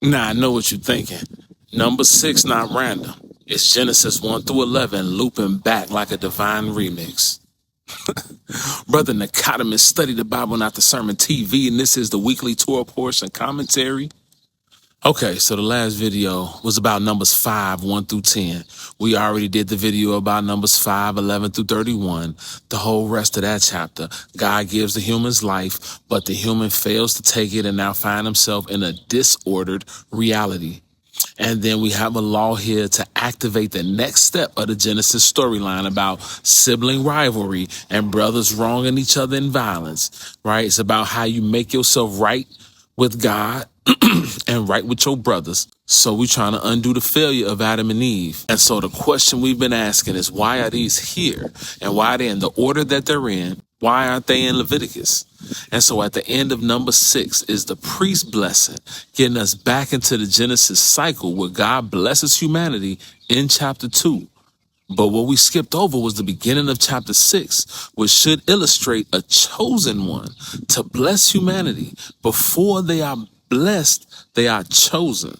Now, I know what you're thinking. Number 6, not random. It's Genesis 1 through 11, looping back like a divine remix. Brother Nicodemus studied the Bible, not the sermon TV, and this is the weekly Torah portion commentary. Okay, so the last video was about Numbers 5, 1 through 10. We already did the video about Numbers 5, 11 through 31. The whole rest of that chapter, God gives the human's life, but the human fails to take it and now find himself in a disordered reality. And then we have a law here to activate the next step of the Genesis storyline about sibling rivalry and brothers wronging each other in violence, right? It's about how you make yourself right with God and right with your brothers. So we're trying to undo the failure of Adam and Eve. And so the question we've been asking is, why are these here? And why are they in the order that they're in? Why aren't they in Leviticus? And so at the end of number 6 is the priest blessing, getting us back into the Genesis cycle where God blesses humanity in chapter 2. But what we skipped over was the beginning of chapter 6, which should illustrate a chosen one to bless humanity. Before they are blessed, they are chosen.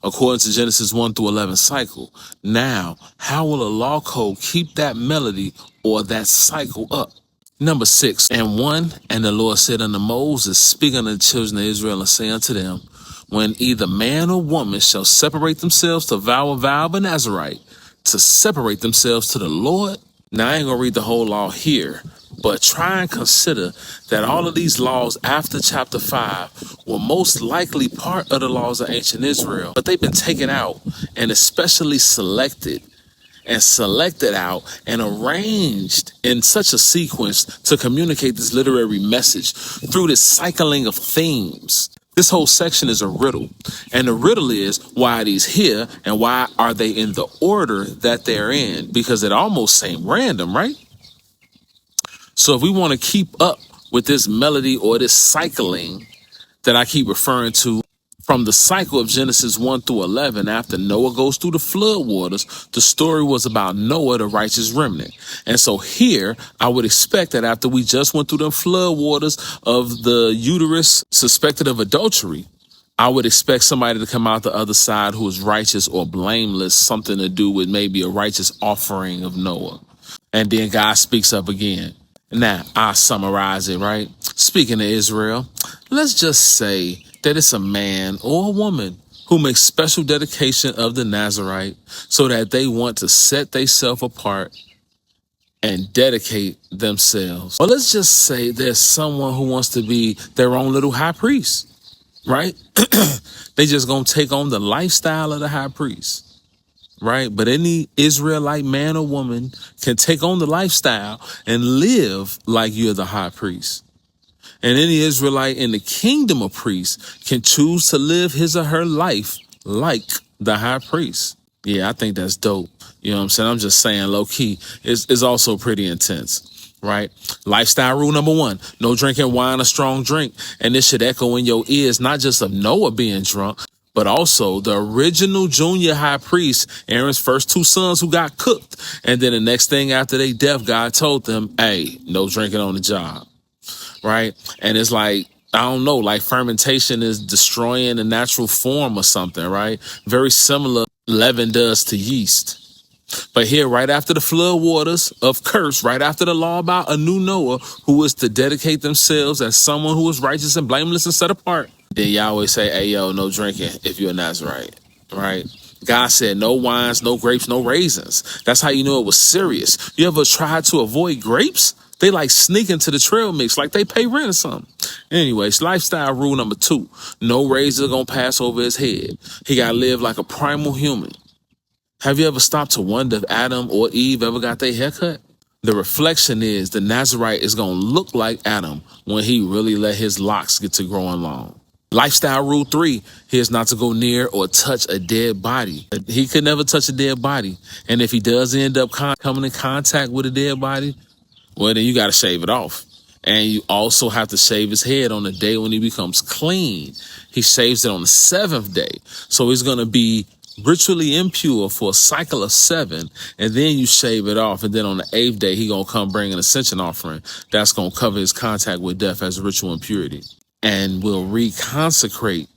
According to Genesis 1 through 11 cycle. Now, how will a law code keep that melody or that cycle up? Number 6, and 1, and the Lord said unto Moses, speak unto the children of Israel, and say unto them, when either man or woman shall separate themselves to vow a vow of a Nazarite, to separate themselves to the Lord. Now, I ain't gonna read the whole law here, but try and consider that all of these laws after chapter 5 were most likely part of the laws of ancient Israel, but they've been taken out and especially selected out and arranged in such a sequence to communicate this literary message through this cycling of themes. This whole section is a riddle, and the riddle is, why are these here and why are they in the order that they're in? Because it almost seemed random, right? So if we want to keep up with this melody or this cycling that I keep referring to, from the cycle of Genesis 1 through 11, after Noah goes through the flood waters, the story was about Noah, the righteous remnant. And so here, I would expect that after we just went through the flood waters of the uterus suspected of adultery, I would expect somebody to come out the other side who is righteous or blameless, something to do with maybe a righteous offering of Noah. And then God speaks up again. Now, I'll summarize it, right? Speaking of Israel, let's just say that it's a man or a woman who makes special dedication of the Nazarite so that they want to set themselves apart and dedicate themselves. Or let's just say there's someone who wants to be their own little high priest, right? They just gonna take on the lifestyle of the high priest. Right? But any Israelite man or woman can take on the lifestyle and live like you're the high priest. And any Israelite in the kingdom of priests can choose to live his or her life like the high priest. Yeah, I think that's dope. You know what I'm saying? I'm just saying low key. It's also pretty intense, right? Lifestyle rule number 1, no drinking wine or strong drink. And this should echo in your ears, not just of Noah being drunk, but also the original junior high priest, Aaron's first 2 sons who got cooked. And then the next thing after they death, God told them, hey, no drinking on the job, right? And it's like, I don't know, like fermentation is destroying the natural form or something, right? Very similar leaven does to yeast. But here, right after the flood waters of curse, right after the law about a new Noah who is to dedicate themselves as someone who is righteous and blameless and set apart, then Yahweh say, hey, yo, no drinking if you're a Nazarite, right? God said no wines, no grapes, no raisins. That's how you know it was serious. You ever tried to avoid grapes? They like sneak into the trail mix like they pay rent or something. Anyways, lifestyle rule number 2, no razor gonna pass over his head. He gotta live like a primal human. Have you ever stopped to wonder if Adam or Eve ever got their haircut? The reflection is the Nazarite is gonna look like Adam when he really let his locks get to growing long. Lifestyle rule 3, he is not to go near or touch a dead body. He could never touch a dead body. And if he does end up coming in contact with a dead body, well, then you got to shave it off. And you also have to shave his head on the day when he becomes clean. He shaves it on the 7th day. So he's going to be ritually impure for a cycle of 7. And then you shave it off. And then on the 8th day, he going to come bring an ascension offering. That's going to cover his contact with death as ritual impurity. And will reconsecrate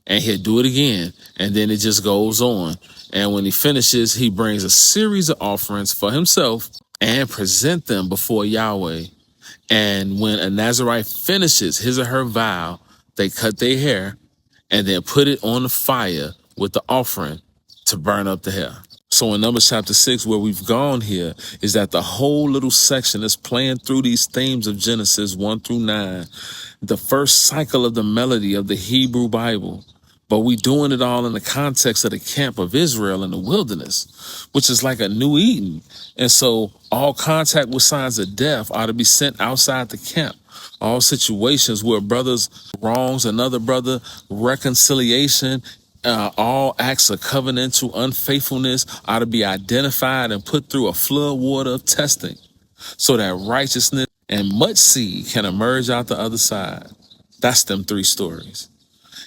And he'll do it again. And then it just goes on. And when he finishes, he brings a series of offerings for himself and present them before Yahweh. And when a Nazarite finishes his or her vow, they cut their hair and then put it on the fire with the offering to burn up the hair. So in Numbers chapter 6, where we've gone here, is that the whole little section is playing through these themes of Genesis 1 through 9, the first cycle of the melody of the Hebrew Bible. But we doing it all in the context of the camp of Israel in the wilderness, which is like a new Eden. And so all contact with signs of death ought to be sent outside the camp. All situations where brothers wrongs another brother, reconciliation, all acts of covenantal unfaithfulness ought to be identified and put through a flood water of testing so that righteousness and much seed can emerge out the other side. That's them three stories.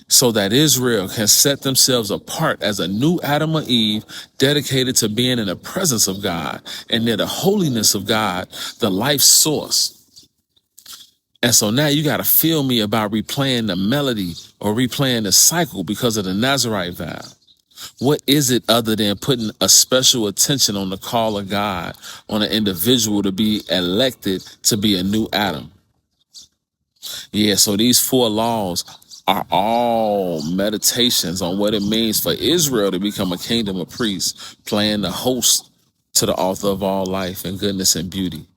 So that Israel can set themselves apart as a new Adam or Eve dedicated to being in the presence of God and near the holiness of God, the life source. And so now you got to feel me about replaying the melody or replaying the cycle because of the Nazarite vow. What is it other than putting a special attention on the call of God on an individual to be elected to be a new Adam? Yeah, so these 4 laws are all meditations on what it means for Israel to become a kingdom of priests, playing the host to the author of all life and goodness and beauty.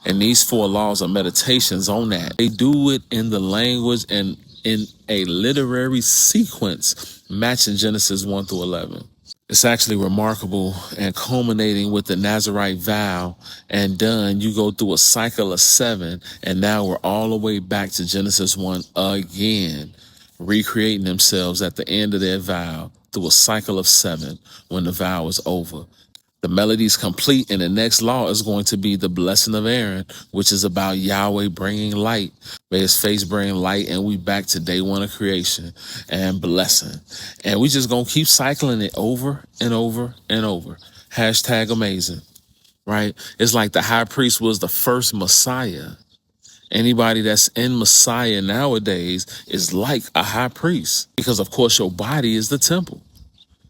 And these 4 laws are meditations on that. They do it in the language and in a literary sequence matching Genesis 1 through 11. It's actually remarkable and culminating with the Nazarite vow and done. You go through a cycle of 7 and now we're all the way back to Genesis 1 again, recreating themselves at the end of their vow through a cycle of 7 when the vow is over. The melody is complete, and the next law is going to be the blessing of Aaron, which is about Yahweh bringing light. May his face bring light, and we back to day 1 of creation and blessing. And we just going to keep cycling it over and over and over. Hashtag amazing, right? It's like the high priest was the first Messiah. Anybody that's in Messiah nowadays is like a high priest because, of course, your body is the temple.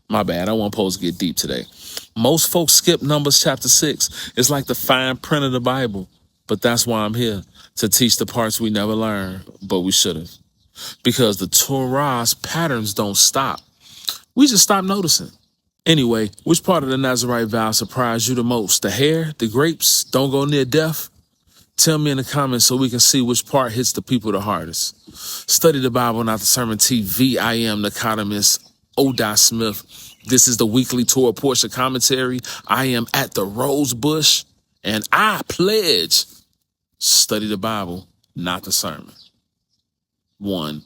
My bad, I wasn't supposed to get deep today. Most folks skip Numbers chapter 6. It's like the fine print of the Bible. But that's why I'm here, to teach the parts we never learned, but we should have. Because the Torah's patterns don't stop. We just stop noticing. Anyway, which part of the Nazarite vow surprised you the most? The hair, the grapes, don't go near death? Tell me in the comments so we can see which part hits the people the hardest. Study the Bible, not the sermon TV. I am the economist, Odai Smith. This is the weekly Torah portion commentary. I am at the Rose Bush, and I pledge, study the Bible, not the sermon. 1.